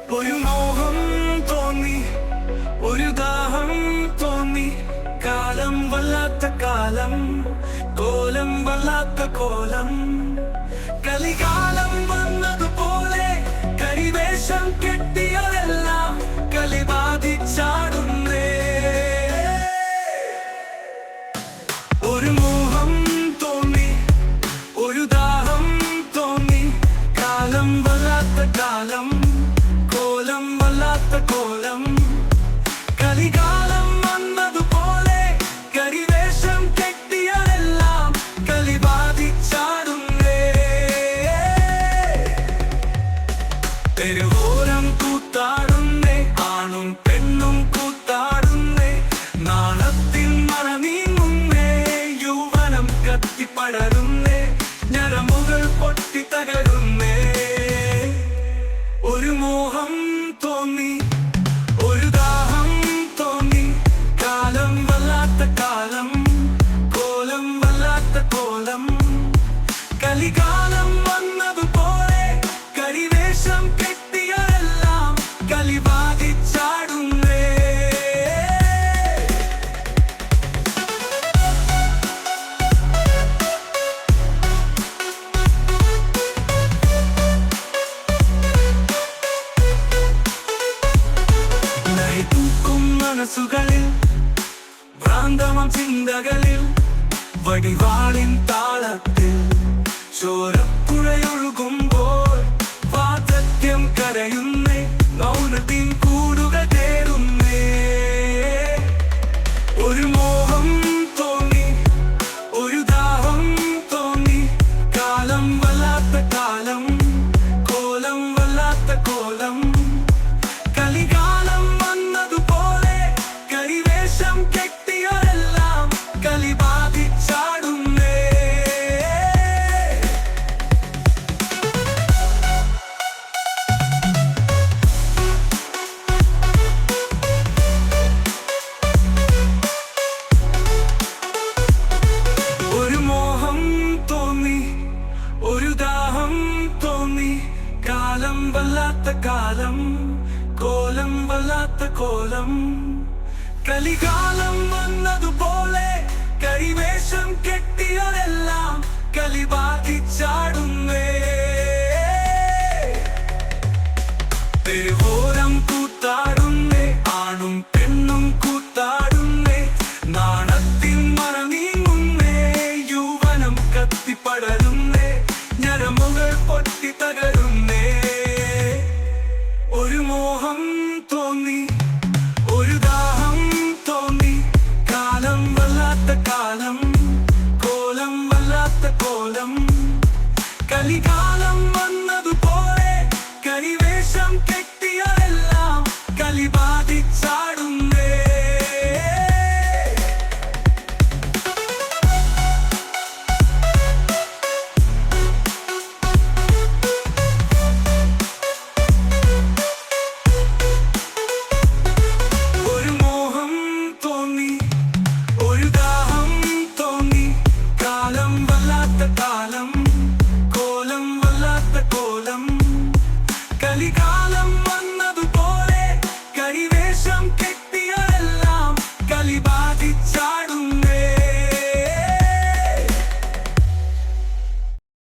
ഒരു മോഹം തോന്നി, ഒരു ദാഹം തോന്നി. കാലം വല്ലാത്ത കാലം, കോലം വല്ലാത്ത കോലം. കലികാലം വന്നതുപോലെ കരിവേഷം കെട്ടിയതെല്ലാം കലി ബാധിച്ചാടുന്നേ. ഒരു മോഹം തോന്നി, ഒരു ദാഹം തോന്നി. കാലം വല്ലാത്ത കാലം, കോലം വല്ലാത്ത കോലം. കലികാലം വന്നതുപോലെ കരിവേഷം കെട്ടിയതെല്ലാം കലി ബാധിച്ചാടുന്നേ. തെരുവോരം കൂത്താടുന്നേ, ആണും പെണ്ണും കൂത്താടുന്നേ. നാണത്തിൻ മറ നീങ്ങുന്നേ, യൗവനം കത്തിപ്പടരുന്നേ. ഞരമുകൾ പൊട്ടി തകരുന്നേ. ഒരു മോഹം തോന്നി, ഒരു ദാഹം തോന്നി. കാലം വല്ലാത്ത കാലം, കോലം വല്ലാത്ത കോലം. കലികാലം വന്നതുപോലെ കരിവേഷം കെട്ടിയതെല്ലാം കലി ബാധിച്ചാടുന്നേ. നൈതൂക്കും മനസ്സുകളിൽ, ഭ്രാന്തമാം ചിന്തകളിൽ, വടിവാളിൻ താളത്തിൽ ചോരപ്പുഴയൊഴുകുമ്പോൾ വാർദ്ധക്യം കരയുന്നേ. മൗനത്തിൻ കൂടുകൾ തേടുന്നേ. ഒരു മോഹം തോന്നി, ഒരു ദാഹം തോന്നി. കാലം വല്ലാത്ത കാലം, കോലം വല്ലാത്ത കോലം. കലികാലം വന്നതുപോലെ കരിവേഷം കെട്ടിയതെല്ലാം കലി ബാധിച്ചാടുന്നേ. ഒരു മോഹം തോന്നി, ഒരു ദാഹം തോന്നി. കാലം വല്ലാത്ത കാലം, കോലം വല്ലാത്ത കോലം. കലികാലം വന്നതുപോലെ കരിവേഷം കെട്ടിയതെല്ലാം കലി ബാധിച്ചാടുന്നേ. തെരുവോരം കൂത്താടുന്നേ, ആണും പെണ്ണും കൂത്താടുന്നേ. നാണത്തിൻ മറ നീങ്ങുന്നേ, യൗവനം കത്തിപ്പടരുന്നേ. ഞരമുകൾ പൊട്ടി തകരുന്നേ. ഒരു മോഹം തോന്നി, ഒരു ദാഹം തോന്നി. കാലം വല്ലാത്ത കാലം, കോലം വല്ലാത്ത കോലം. കലികാലം